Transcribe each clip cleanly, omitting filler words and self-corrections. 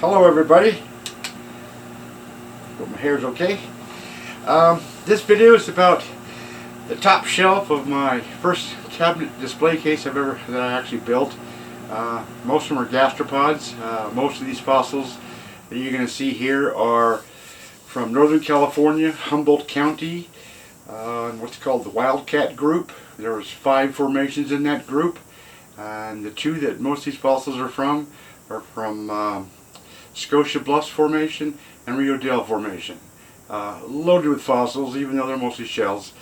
Hello everybody. Hope my hair's okay. This video is about the top shelf of my first cabinet display case that I actually built. Most of them are gastropods. Most of these fossils that you're going to see here are from Northern California, Humboldt County, what's called the Wildcat group. There was 5 formations in that group, and the 2 that most of these fossils are from Scotia Bluffs Formation and Rio Dale Formation. Loaded with fossils, even though they're mostly shells,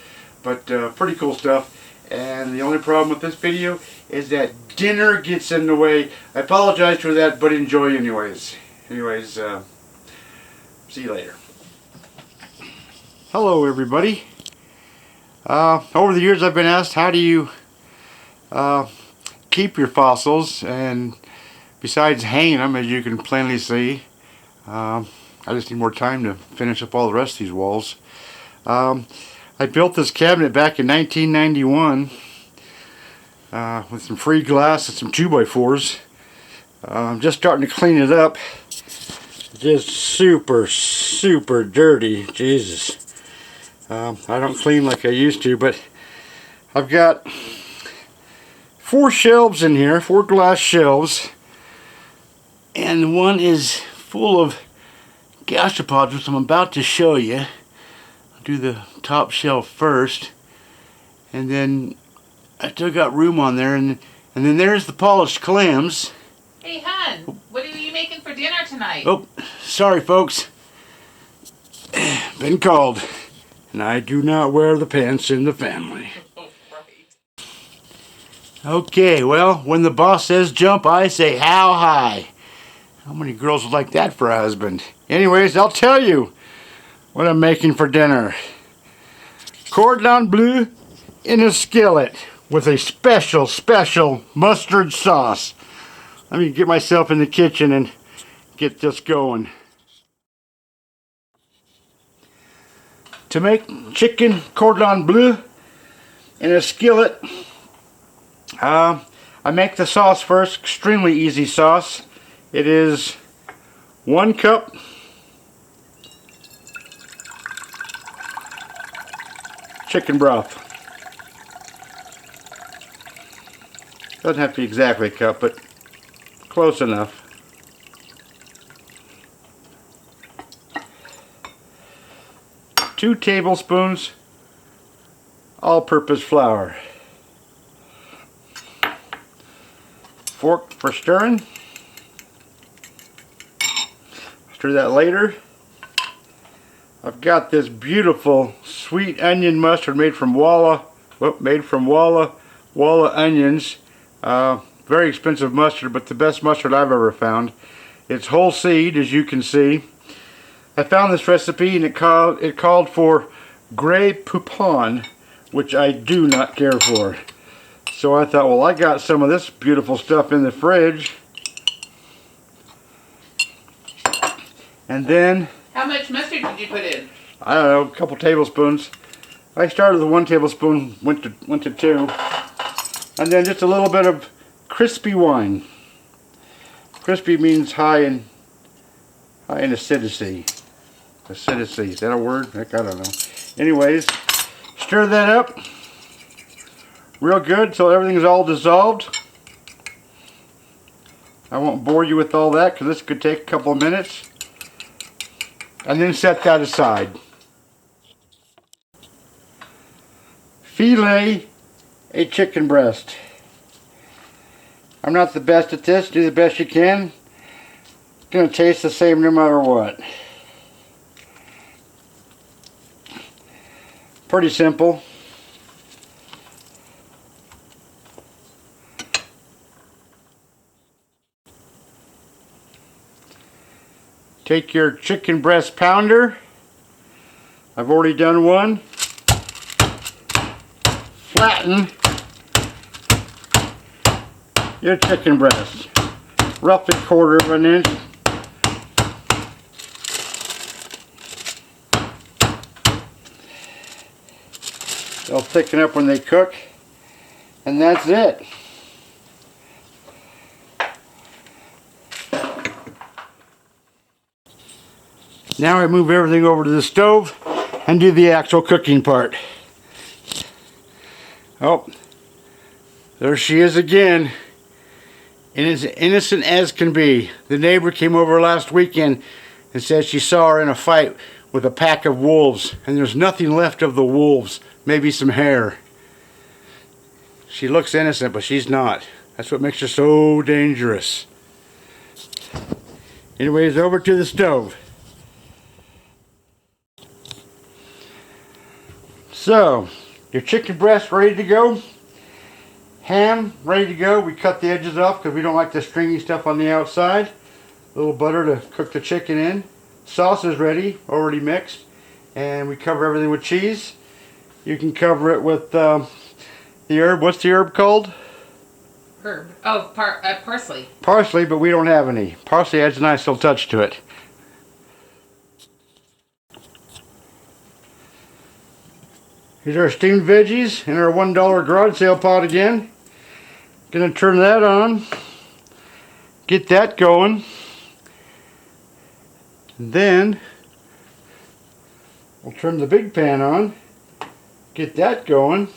but pretty cool stuff. And the only problem with this video is that dinner gets in the way. I apologize for that, but enjoy anyways. See you later. Hello everybody. Over the years I've been asked, how do you keep your fossils? And besides hanging them, as you can plainly see, I just need more time to finish up all the rest of these walls. I built this cabinet back in 1991 with some free glass and some 2x4s. I'm just starting to clean it up. Just super dirty. Jesus. I don't clean like I used to, but I've got 4 shelves in here, 4 glass shelves, and one is full of gastropods, which I'm about to show you. I'll do the top shelf first, and then I still got room on there, and then there's the polished clams. Hey hon, what are you making for dinner tonight? Oh, sorry folks, been called, and I do not wear the pants in the family. Oh, right. Okay, well, when the boss says jump, I say how high. How many girls would like that for a husband? Anyways, I'll tell you what I'm making for dinner. Coredon Bleu in a skillet with a special mustard sauce. Let me get myself in the kitchen and get this going. To make chicken Coredon Bleu in a skillet, I make the sauce first. Extremely easy sauce. It is 1 cup chicken broth. Doesn't have to be exactly a cup, but close enough. Two tablespoons all-purpose flour. Fork for stirring. Stir that later. I've got this beautiful sweet onion mustard made from Walla onions. Very expensive mustard, but the best mustard I've ever found. It's whole seed, as you can see. I found this recipe and it called for Grey Poupon, which I do not care for. So I thought, well, I got some of this beautiful stuff in the fridge. And then, how much mustard did you put in? I don't know, a couple tablespoons. I started with 1 tablespoon, went to 2. And then just a little bit of crispy wine. Crispy means high in acidity. Acidity, is that a word? Heck, I don't know. Anyways, stir that up real good till everything's all dissolved. I won't bore you with all that because this could take a couple of minutes. And then set that aside. Fillet a chicken breast. I'm not the best at this. Do the best you can. It's going to taste the same no matter what. Pretty simple. Take your chicken breast pounder. I've already done one. Flatten your chicken breast. Roughly 1/4 of an inch. They'll thicken up when they cook. And that's it. . Now I move everything over to the stove and do the actual cooking part. Oh, there she is again. And as innocent as can be. The neighbor came over last weekend and said she saw her in a fight with a pack of wolves, and there's nothing left of the wolves, maybe some hair. She looks innocent, but she's not. That's what makes her so dangerous. Anyways, over to the stove. So, your chicken breast ready to go. Ham ready to go. We cut the edges off because we don't like the stringy stuff on the outside. A little butter to cook the chicken in. Sauce is ready, already mixed. And we cover everything with cheese. You can cover it with the herb. What's the herb called? Herb. Oh, parsley. Parsley, but we don't have any. Parsley adds a nice little touch to it. Here's our steamed veggies in our $1 garage sale pot again. Gonna turn that on. Get that going. And then we'll turn the big pan on. Get that going.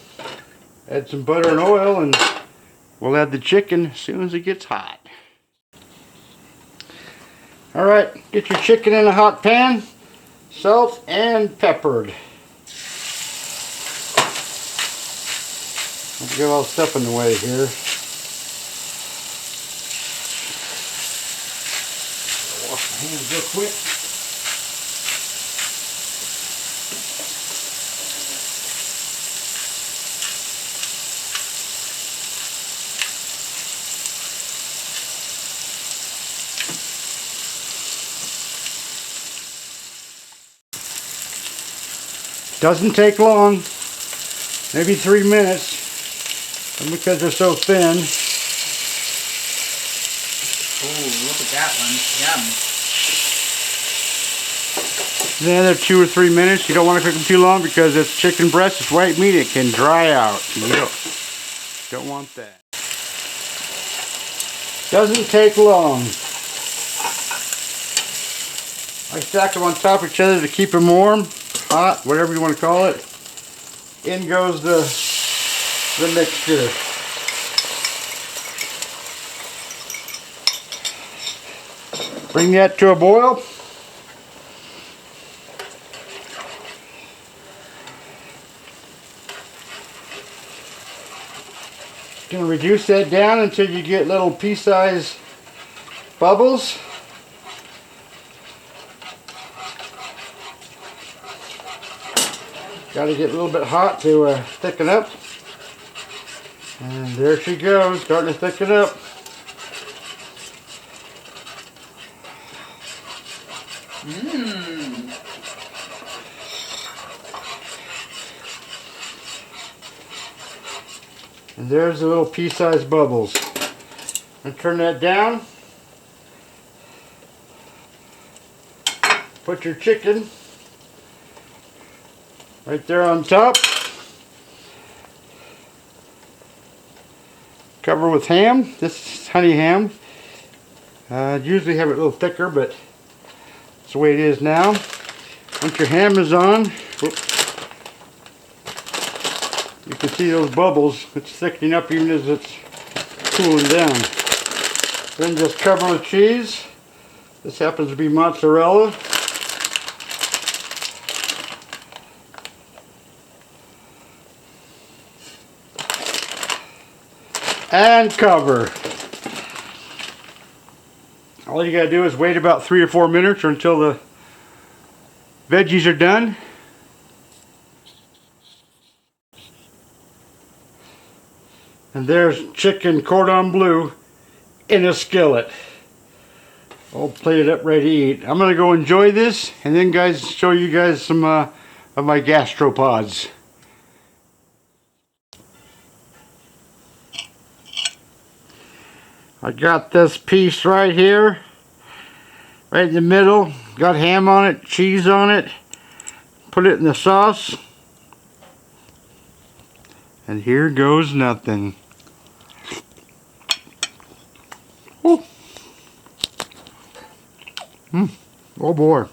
Add some butter and oil, and we'll add the chicken as soon as it gets hot. Alright, get your chicken in a hot pan. Salt and peppered. Don't get all the stuff in the way here. Wash my hands real quick. Doesn't take long, maybe 3 minutes. And because they're so thin. Oh, look at that one. Yum. Then another 2 or 3 minutes. You don't want to cook them too long because it's chicken breast, it's white meat, it can dry out. You don't want that. Doesn't take long. I stack them on top of each other to keep them warm, hot, whatever you want to call it. In goes the mixture. Bring that to a boil. Going to reduce that down until you get little pea-sized bubbles. Got to get a little bit hot to thicken up. And there she goes, starting to thicken up. Mmm. And there's the little pea-sized bubbles. And turn that down. Put your chicken right there on top. Cover with ham. This is honey ham. I'd usually have it a little thicker, but that's the way it is now. Once your ham is on, you can see those bubbles. It's thickening up even as it's cooling down. Then just cover with cheese. This happens to be mozzarella. And cover. All you gotta do is wait about 3 or 4 minutes or until the veggies are done. And there's chicken cordon bleu in a skillet. All plated up, ready to eat. I'm gonna go enjoy this and then show you guys some of my gastropods. I got this piece right here, right in the middle. Got ham on it, cheese on it. Put it in the sauce. And here goes nothing. Oh boy.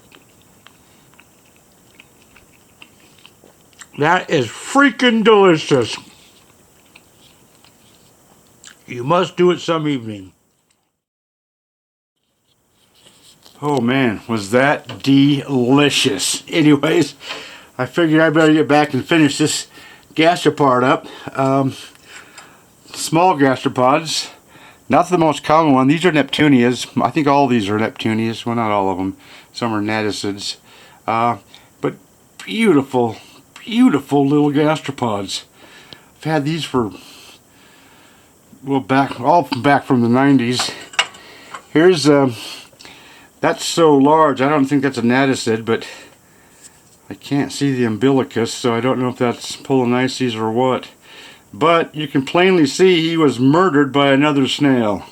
That is freaking delicious. You must do it some evening. Oh man, was that delicious. Anyways, I figured I better get back and finish this gastropod up. Small gastropods, not the most common one. These are Neptunias. I think all of these are Neptunias. Well, not all of them. Some are Naticids. But beautiful, beautiful little gastropods. I've had these for, well, all back from the 90s. Here's, that's so large, I don't think that's a Naticid, but I can't see the umbilicus, so I don't know if that's Polynices or what. But you can plainly see he was murdered by another snail,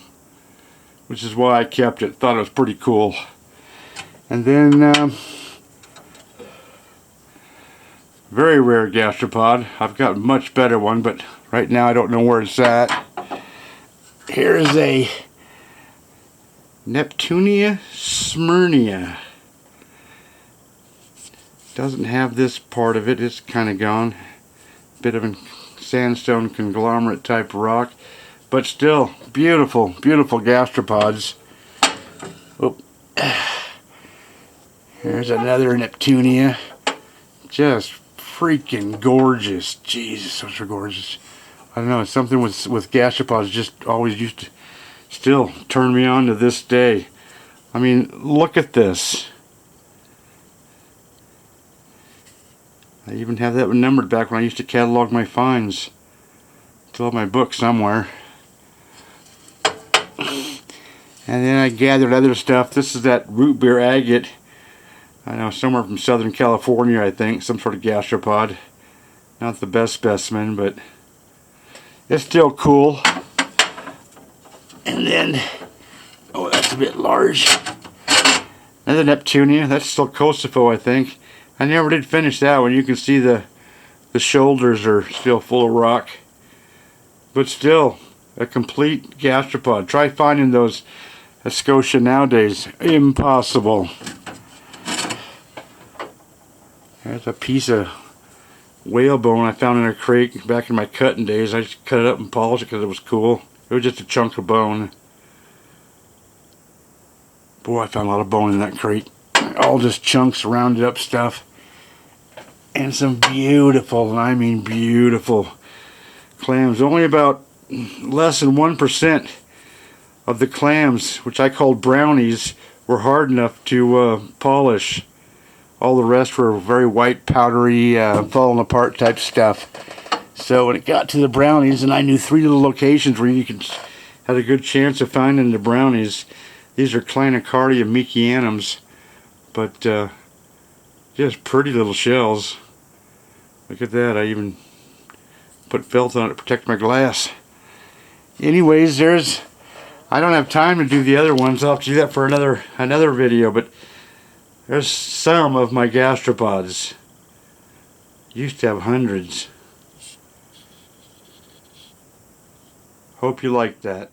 which is why I kept it. Thought it was pretty cool. And then, very rare gastropod. I've got a much better one, but right now I don't know where it's at. Here is a Neptunia smyrnia. Doesn't have this part of it. It's kind of gone. Bit of a sandstone conglomerate type rock, but still beautiful, beautiful gastropods. Oop. Here's another Neptunia. Just freaking gorgeous. Jesus, those are gorgeous. I don't know, something with gastropods just always used to still turn me on to this day. I mean, look at this. I even have that one numbered back when I used to catalog my finds. Still have my book somewhere. And then I gathered other stuff. This is that root beer agate. I know, somewhere from Southern California, I think. Some sort of gastropod. Not the best specimen, but it's still cool. And then, oh, that's a bit large. Another Neptunia. That's still Kosovo, I think. I never did finish that one. You can see the shoulders are still full of rock. But still, a complete gastropod. Try finding those at Scotia nowadays. Impossible. There's a piece of whalebone I found in a crate back in my cutting days. I just cut it up and polished it because it was cool. It was just a chunk of bone. Boy, I found a lot of bone in that crate. All just chunks, rounded up stuff. And some beautiful, and I mean beautiful, clams. Only about less than 1% of the clams, which I called brownies, were hard enough to polish. All the rest were very white, powdery, falling apart type stuff. So when it got to the brownies, and I knew 3 little locations where you had a good chance of finding the brownies. These are Clinocardia meekianums, but just pretty little shells. Look at that. I even put felt on it to protect my glass. Anyways, I don't have time to do the other ones. I'll have to do that for another video, but there's some of my gastropods. Used to have hundreds. Hope you liked that.